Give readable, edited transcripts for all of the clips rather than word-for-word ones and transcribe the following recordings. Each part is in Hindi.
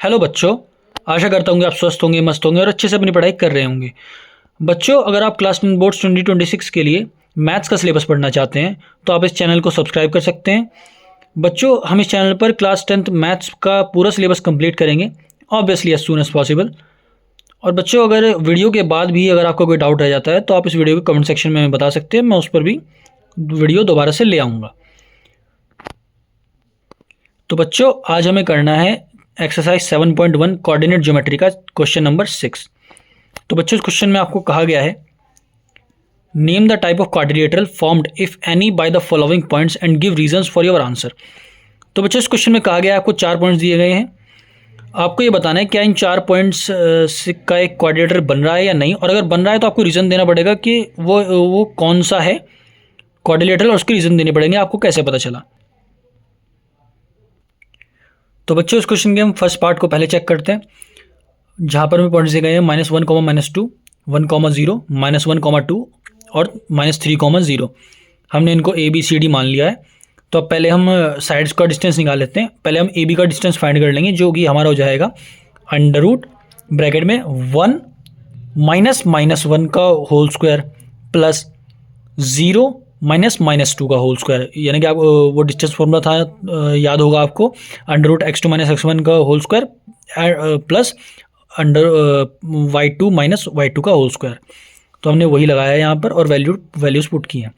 हेलो बच्चों। आशा करता हूँ कि आप स्वस्थ होंगे, मस्त होंगे और अच्छे से अपनी पढ़ाई कर रहे होंगे। बच्चों, अगर आप क्लास 10 बोर्ड्स 2026 के लिए मैथ्स का सिलेबस पढ़ना चाहते हैं तो आप इस चैनल को सब्सक्राइब कर सकते हैं। बच्चों, हम इस चैनल पर क्लास 10th मैथ्स का पूरा सिलेबस कंप्लीट करेंगे, obviously as soon as possible. और बच्चों, अगर वीडियो के बाद भी अगर आपको कोई डाउट रह जाता है तो आप इस वीडियो को कमेंट सेक्शन में बता सकते हैं, मैं उस पर भी वीडियो दोबारा से ले आऊँगा। तो बच्चों, आज हमें करना है एक्सरसाइज 7.1 कोऑर्डिनेट ज्योमेट्री का क्वेश्चन नंबर 6। तो बच्चों, इस क्वेश्चन में आपको कहा गया है name the type of quadrilateral formed if any by the following points and give reasons for your answer. तो बच्चों, इस क्वेश्चन में कहा गया है आपको 4 पॉइंट्स दिए गए हैं। आपको ये बताना है क्या इन 4 पॉइंट्स का एक क्वाड्रिलेटर बन रहा है या नहीं, और अगर बन रहा है तो आपको रीज़न देना पड़ेगा कि वो कौन सा है क्वाड्रिलेटरल, और उसके रीज़न देने पड़ेंगे। आपको कैसे पता चला। तो बच्चों, इस क्वेश्चन के हम फर्स्ट पार्ट को पहले चेक करते हैं, जहाँ पर हमें पॉइंट्स दिए गए हैं -1, -2, 1, 0, -1, 2 और -3, 0। हमने इनको ए बी सी डी मान लिया है। तो अब पहले हम साइड्स का डिस्टेंस निकाल लेते हैं। पहले हम ए बी का डिस्टेंस फाइंड कर लेंगे, जो कि हमारा हो जाएगा अंडर रूट ब्रैकेट में 1 -1 का होल स्क्वायर प्लस 0 -2 का होल स्क्वायर। यानी कि आप वो डिस्टेंस फॉर्मूला था, याद होगा आपको, अंडर रूट x2 - x1 का whole square plus under y2 - y2 का होल स्क्वायर। तो हमने वही लगाया है यहाँ पर और वैल्यूज़ पुट की हैं।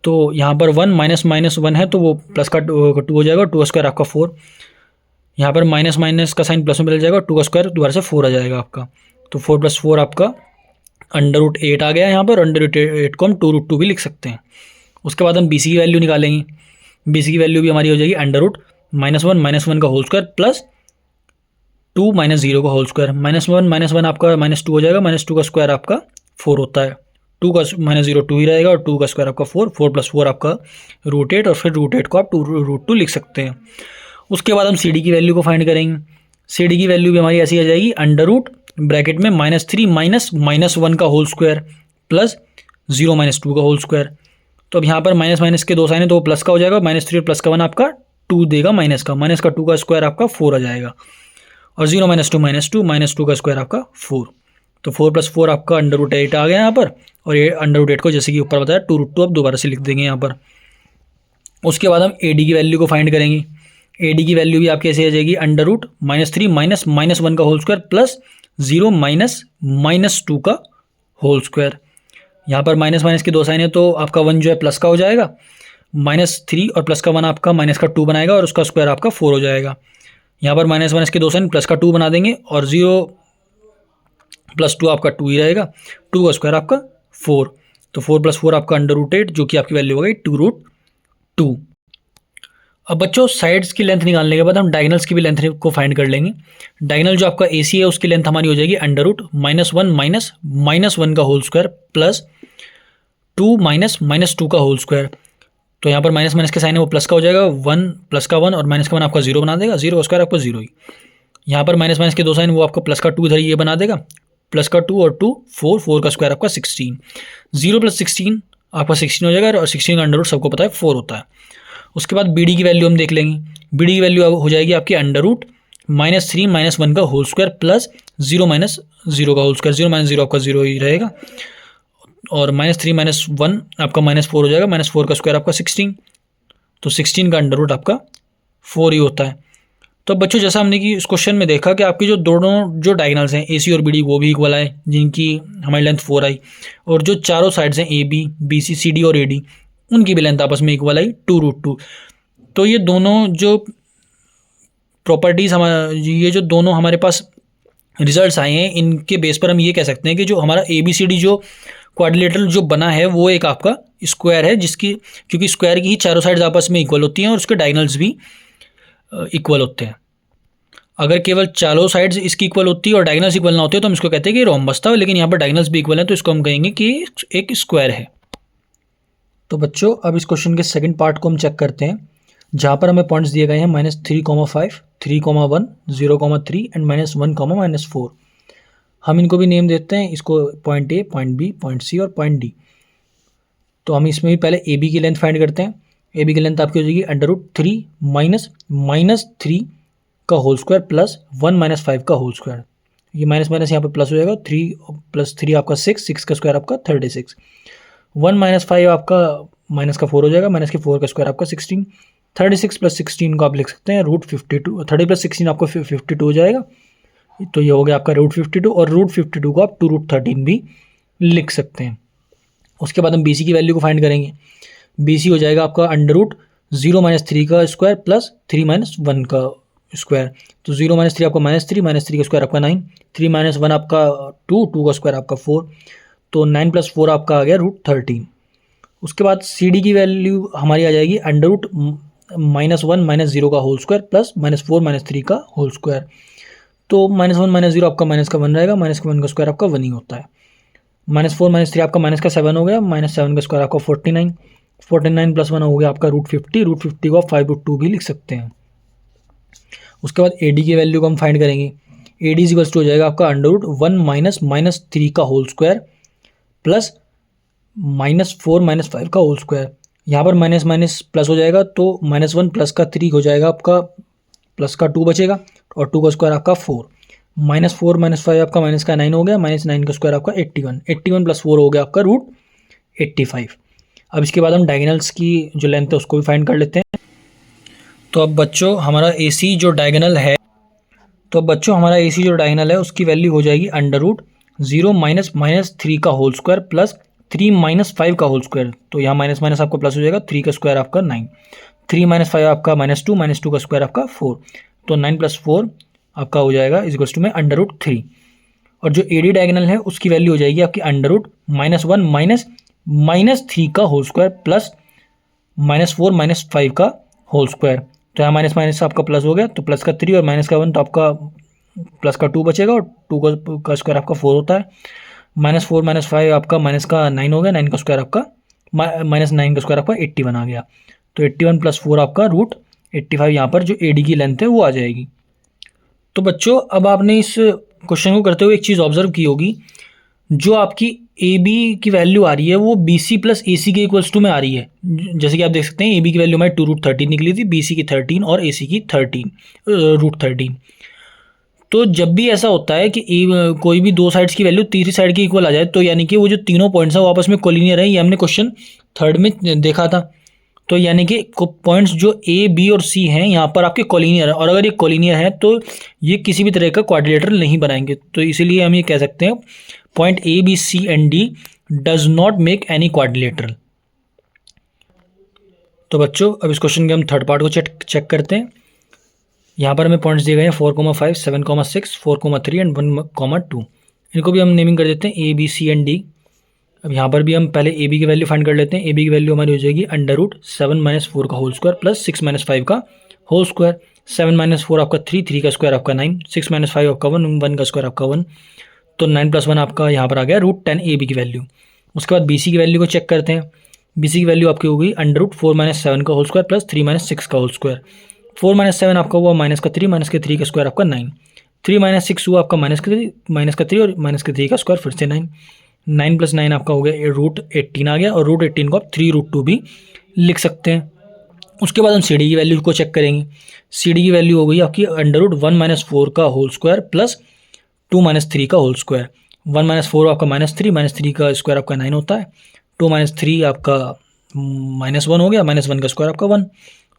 तो यहाँ पर 1 -1 है तो वो प्लस का 2 हो जाएगा, 2 का स्क्वायर आपका 4। यहाँ पर माइनस का साइन प्लस में बदल जाएगा, 2 का स्क्वायर दोबारा से 4 आ जाएगा आपका। तो 4 + 4 आपका अंडर रूट 8 आ गया। यहाँ पर अंडर रूट 8 को हम 2√2 भी लिख सकते हैं। उसके बाद हम बी सी की वैल्यू निकालेंगे। बी सी की वैल्यू भी हमारी हो जाएगी अंडर रूट -1 का होल स्क्वायर प्लस 2 - 0 का होल स्क्वायर। -1 आपका -2 हो जाएगा, -2 का स्क्वायर आपका 4 होता है। 2 का -0 2 ही रहेगा और 2 का स्क्वायर आपका 4, 4 + 4 आपका √8, और फिर √8 को आप 2√2 लिख सकते हैं। उसके बाद हम सी डी की वैल्यू को फाइंड करेंगे। सी डी की वैल्यू भी हमारी ऐसी आ जाएगी अंडर रूट ब्रैकेट में -3 -1 का होल स्क्वायर प्लस 0 -2 का होल स्क्वायर। तो अब यहाँ पर माइनस के 2 साइन है तो वो प्लस का हो जाएगा, -3 और प्लस का 1 आपका 2 देगा, माइनस का 2 का स्क्वायर आपका 4 आ जाएगा, और 0 -2 का स्क्वायर आपका 4। तो 4 + 4 आपका अंडर रूट 8 आ गया यहाँ पर, और ये अंडर रूट 8 को जैसे कि ऊपर बताया 2√2 अब दोबारा से लिख देंगे यहाँ पर। उसके बाद हम ए डी की वैल्यू को फाइंड करेंगे। ए डी की वैल्यू भी आपकी ऐसे आ जाएगी अंडर रूट -3 -1 का होल स्क्वायर प्लस 0 -2 का होल स्क्वायर। यहाँ पर माइनस के 2 साइन है तो आपका 1 जो है प्लस का हो जाएगा, -3 और प्लस का 1 आपका -2 बनाएगा, और उसका स्क्वायर आपका 4 हो जाएगा। यहाँ पर माइनस के 2 साइन प्लस का 2 बना देंगे, और 0 + 2 आपका 2 ही रहेगा, 2 का स्क्वायर आपका 4। तो 4 + 4 आपका अंडर रूट 8, जो कि आपकी वैल्यू हो गई 2√2। अब बच्चों, साइड्स की लेंथ निकालने के बाद हम डायगनल्स की भी लेंथ को फाइंड कर लेंगे। डायगनल जो आपका AC है उसकी लेंथ हमारी हो जाएगी अंडर रूट -1 का होल स्क्वायर प्लस 2 -2 का होल स्क्वायर। तो यहाँ पर माइनस के साइन है वो प्लस का हो जाएगा, 1 प्लस का 1 और माइनस का 1 आपका 0 बना देगा, 0 का स्क्वायर आपका 0 ही। यहाँ पर माइनस के 2 साइन वो आपका प्लस का 2 इधर ये बना देगा, प्लस का 2 और 2 4, 4 का स्क्वायर आपका 16, 0 + 16 आपका 16 हो जाएगा, और 16 का अंडर रूट सबको पता है 4 होता है। उसके बाद बी डी की वैल्यू हम देख लेंगे। बी डी की वैल्यू हो जाएगी आपकी अंडर रूट -3 -1 का होल स्क्वायर प्लस 0 -0 का होल स्क्वायर। 0 -0 आपका 0 ही रहेगा, और -3 -1 आपका -4 हो जाएगा, -4 का स्क्वायर आपका 16। तो 16 का अंडर रूट आपका 4 ही होता है। तो बच्चों, जैसा हमने कि इस क्वेश्चन में देखा कि आपकी जो दोनों जो डायगनल्स हैं AC और BD वो भी इक्वल आए, जिनकी हमारी लेंथ 4 आई, और जो चारों साइड्स हैं AB BC CD और AD उनकी भी लेंथ आपस में इक्वल आई 2√2। तो ये दोनों जो प्रॉपर्टीज़ ये जो दोनों हमारे पास रिजल्ट्स आए हैं, इनके बेस पर हम ये कह सकते हैं कि जो हमारा ABCD जो क्वाड्रिलेटरल जो बना है वो एक आपका स्क्वायर है, जिसकी क्योंकि स्क्वायर की ही चारों साइड्स आपस में इक्वल होती हैं और उसके डायगनल्स भी इक्वल होते हैं। अगर केवल चारों साइड्स इसकी इक्वल होती है और डायगनल्स इक्वल ना होते तो हम इसको कहते हैं कि रोम्बस था, लेकिन यहाँ पर डायगनल्स भी इक्वल है तो इसको हम कहेंगे कि एक स्क्वायर है। तो बच्चों, अब इस क्वेश्चन के सेकंड पार्ट को हम चेक करते हैं, जहाँ पर हमें पॉइंट्स दिए गए हैं -3, 5, 3, 1, 0, 3 एंड -1, -4। हम इनको भी नेम देते हैं, इसको point A, point B, point C और पॉइंट D। तो हम इसमें भी पहले AB की लेंथ फाइंड करते हैं। AB की लेंथ आपकी हो जाएगी अंडर रूट 3 -3 का होल स्क्वायर प्लस 1 माइनस 5 का होल स्क्वायर। ये माइनस माइनस यहाँ पे प्लस हो जाएगा, 3 प्लस 3 आपका 6, 6 का स्क्वायर आपका 36, 1 माइनस 5 आपका माइनस का 4 हो जाएगा, माइनस के 4 का स्क्वायर आपका 16, 36 प्लस 16 को आप लिख सकते हैं रूट 52, 30 प्लस 16 आपको 52 हो जाएगा। तो ये हो गया आपका रूट 52, और रूट 52 को आप 2 रूट 13 भी लिख सकते हैं। उसके बाद हम बी सी की वैल्यू को फाइंड करेंगे। बी सी हो जाएगा आपका अंडर रूट 0 माइनस 3 का स्क्वायर प्लस 3 माइनस 1 का स्क्वायर। तो 0 माइनस 3 आपका माइनस 3 का स्क्वायर आपका 9, 3 माइनस 1 आपका 2, 2 का स्क्वायर आपका 4, तो 9 प्लस 4 आपका आ गया रूट 13। उसके बाद सी डी की वैल्यू हमारी आ जाएगी अंडर रूट -1 माइनस 0 का होल स्क्वायर प्लस -4 माइनस 3 का होल स्क्वायर। तो -1 माइनस 0 आपका माइनस का 1 रहेगा, माइनस का 1 का स्क्वायर आपका 1 ही होता है। -4 माइनस 3 आपका माइनस का 7 हो गया, -7 का स्क्वायर आपका 49, 49 प्लस 1 हो गया आपका रूट 50, रूट 50 को आप 5√2 भी लिख सकते हैं। उसके बाद ए डी की वैल्यू को हम फाइंड करेंगे। ए डी इक्वल्स टू हो जाएगा आपका अंडर रूट 1 माइनस 3 का होल स्क्वायर प्लस -4 माइनस 5 का होल स्क्वायर। यहाँ पर माइनस माइनस प्लस हो जाएगा, तो -1 प्लस का 3 हो जाएगा आपका, प्लस का 2 बचेगा, और 2 का स्क्वायर आपका 4, -4 माइनस 5 आपका माइनस का 9 हो गया, -9 का स्क्वायर आपका 81, 81 प्लस 4 हो गया आपका रूट 85। अब इसके बाद हम डायगोनल्स की जो लेंथ है उसको भी फाइंड कर लेते हैं। तो अब बच्चों हमारा ए सी जो डायगोनल है, उसकी वैल्यू हो जाएगी अंडर रूट 0 माइनस 3 का होल स्क्वायर प्लस 3 माइनस 5 का होल स्क्वायर। तो यहाँ माइनस माइनस आपका प्लस हो जाएगा, 3 का स्क्वायर आपका 9, 3 माइनस 5 आपका -2 का स्क्वायर आपका 4, तो 9 प्लस 4 आपका हो जाएगा इक्वल्स टू में अंडर रूट 3। और जो ए डी डायगोनल है उसकी वैल्यू हो जाएगी आपकी अंडर रूट -1 माइनस 3 का होल स्क्वायर प्लस -4 माइनस 5 का होल स्क्वायर। तो यहाँ माइनस माइनस आपका प्लस हो गया, तो प्लस का 3 और माइनस का 1, तो आपका प्लस का 2 बचेगा, और 2 का स्क्वायर आपका 4 होता है। -4 माइनस 5 आपका माइनस का 9 हो गया, 9 का स्क्वायर आपका -9 का स्क्वायर आपका 81 आ गया। तो 81 प्लस 4 आपका रूट 85 यहाँ पर जो ए डी की लेंथ है वो आ जाएगी। तो बच्चों अब आपने इस क्वेश्चन को करते हुए एक चीज़ ऑब्जर्व की होगी, जो आपकी ए बी की वैल्यू आ रही है वो बी सी प्लस ए सी के इक्वल्स टू में आ रही है। जैसे कि आप देख सकते हैं ए बी की वैल्यू हमारी 2 रूट 13 निकली थी, बी सी की 13 और ए सी की 13 रूट 13। तो जब भी ऐसा होता है कि कोई भी दो साइड्स की वैल्यू तीसरी साइड की इक्वल आ जाए, तो यानी कि वो जो तीनों पॉइंट्स हैं वो आपस में कोलिनियर है। ये हमने क्वेश्चन 3 में देखा था। तो यानी कि पॉइंट्स जो ए बी और सी हैं यहाँ पर आपके कोलिनियर है, और अगर ये कोलिनियर है तो ये किसी भी तरह का क्वाड्रिलेटरल नहीं बनाएंगे। तो इसीलिए हम ये कह सकते हैं point A B C and D does not make any quadrilateral. तो बच्चों अब इस क्वेश्चन के हम थर्ड पार्ट को चेक करते हैं। यहाँ पर हमें पॉइंट्स दिए गए हैं 4,5, 7,6, 4,3 एंड 1,2। इनको भी हम नेमिंग कर देते हैं A B C and D. अब यहाँ पर भी हम पहले ए बी की वैल्यू फाइंड कर लेते हैं। ए बी की वैल्यू हमारी हो जाएगी अंडर रूट 7 माइनस 4 का होल स्क्वायर प्लस 6 माइनस 5 का होल स्क्वायर। 7 माइनस 4 आपका 3, 3 का स्क्वायर आपका 9, 6 माइनस 5 आपका 1, 1 का स्क्वायर आपका 1, तो 9 प्लस 1 आपका यहाँ पर आ गया रूट 10 ए बी की वैल्यू। उसके बाद बी सी की वैल्यू को चेक करते हैं। बी सी की वैल्यू आपकी हो गई अंडर रूट 4 माइनस 7 का होल स्क्वायर प्लस 3 माइनस 6 का होल स्क्वायर। 4 माइनस 7 आपका हुआ माइनस का 3, माइनस के 3 का स्क्वायर आपका 9, 3 माइनस 6 हुआ आपका माइनस का 3 और माइनस के 3 का स्क्वायर फिर से 9, 9 प्लस 9 आपका हो गया रूट 18 आ गया, और रूट 18 को आप 3√2 भी लिख सकते हैं। उसके बाद हम सी डी की वैल्यू को चेक करेंगे। सी डी की वैल्यू हो गई आपकी अंडर रूट 1 माइनस 4 का होल स्क्वायर प्लस 2 माइनस 3 का होल स्क्वायर। 1 माइनस 4 आपका -3 का स्क्वायर आपका 9 होता है, 2 माइनस 3 आपका -1 हो गया, -1 का स्क्वायर आपका 1,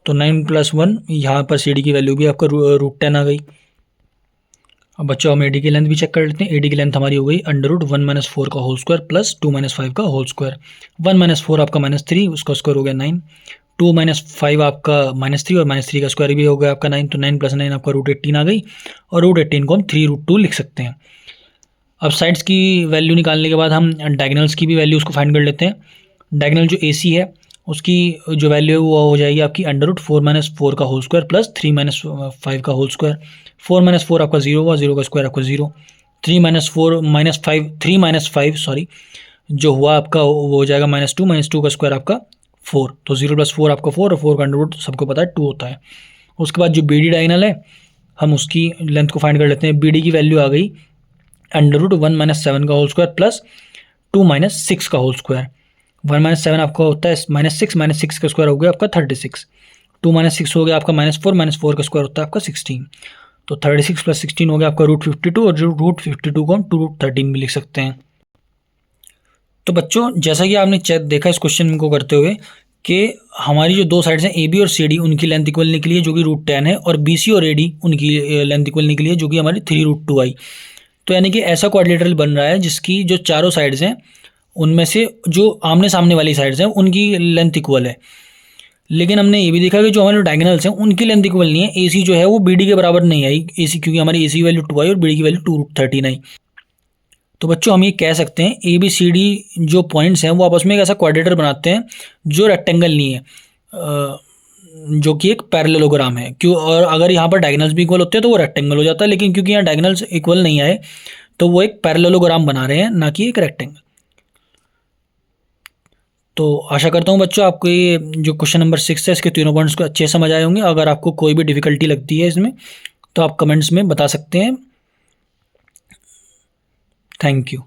तो 9 प्लस 1 यहाँ पर सी डी की वैल्यू भी आपका रूट 10 आ गई। अब बच्चों हम ए डी की लेंथ भी चेक कर लेते हैं। ए डी की लेंथ हमारी हो गई अंडर रूट 1 माइनस 4 का होल स्क्वायर प्लस 2 माइनस 5 का होल स्क्वायर। 1 माइनस 4 आपका -3, उसका स्क्वायर हो गया 9, 2 माइनस 5 आपका -3 और -3 का स्क्वायर भी हो गया आपका 9, तो 9 प्लस 9 आपका रूट 18 आ गई, और रूट 18 को हम 3√2 लिख सकते हैं। अब साइड्स की वैल्यू निकालने के बाद हम डायगोनल्स की भी वैल्यू उसको फाइंड कर लेते हैं। डायगोनल जो ए सी है उसकी जो वैल्यू है वो हो जाएगी आपकी अंडर रूट 4 माइनस 4 का होल स्क्वायर प्लस 3 माइनस 5 का होल स्क्वायर। 4 माइनस 4 आपका 0 हुआ, 0 का स्क्वायर आपका 0, 3 माइनस 5 सॉरी जो हुआ आपका वो हो जाएगा -2 का स्क्वायर आपका 4, तो 0 प्लस 4 आपका 4, और 4 का अंडर रूट सबको पता है 2 होता है। उसके बाद जो बी डी डायगोनल है हम उसकी लेंथ को फाइंड कर लेते हैं। बी डी की वैल्यू आ गई अंडर रूट 1 माइनस 7 का होल स्क्वायर प्लस 2 माइनस 6 का होल स्क्वायर। 1 माइनस 7 आपका होता है -6 का स्क्वायर हो गया आपका 36, 2 माइनस 6 हो गया आपका -4 का स्क्वायर होता है आपका 16। तो 36 + 16 हो गया आपका √52 और जो √52 को हम 2√13 भी लिख सकते हैं। तो बच्चों जैसा कि आपने देखा इस क्वेश्चन को करते हुए कि हमारी जो दो साइड्स हैं ए बी और सी डी उनकी लेंथ इक्वल निकली है जो कि √10 है, और बी सी और ए डी उनकी लेंथ इक्वल निकली है जो कि हमारी 3√2 आई। तो यानी कि ऐसा क्वाड्रिलेटरल बन रहा है जिसकी जो चारों साइड्स हैं उनमें से जो आमने सामने वाली साइड्स हैं उनकी लेंथ इक्वल है। लेकिन हमने ये भी देखा कि जो हमारे डायगोनल्स हैं उनकी लेंथ इक्वल नहीं है। ए सी जो है वो बी डी के बराबर नहीं आई, ए सी क्योंकि हमारी ए सी की वैल्यू 2 आई और बी डी की वैल्यू 2√13 आई। तो बच्चों हम ये कह सकते हैं ए बी सी डी जो पॉइंट्स हैं वो आपस में एक ऐसा क्वाड्रेटर बनाते हैं जो रेक्टेंगल नहीं है, जो कि एक पैरेललोग्राम है। क्यों? और अगर यहाँ पर डायगोनल्स भी इक्वल होते हैं तो वो रेक्टेंगल हो जाता है, लेकिन क्योंकि यहाँ डायगोनल्स इक्वल नहीं आए तो वो एक पैरेललोग्राम बना रहे हैं, ना कि एक रेक्टेंगल। तो आशा करता हूँ बच्चों आपको ये जो क्वेश्चन नंबर 6 है इसके तीनों पॉइंट्स को अच्छे समझ आए होंगे। अगर आपको कोई भी डिफिकल्टी लगती है इसमें तो आप कमेंट्स में बता सकते हैं। Thank you.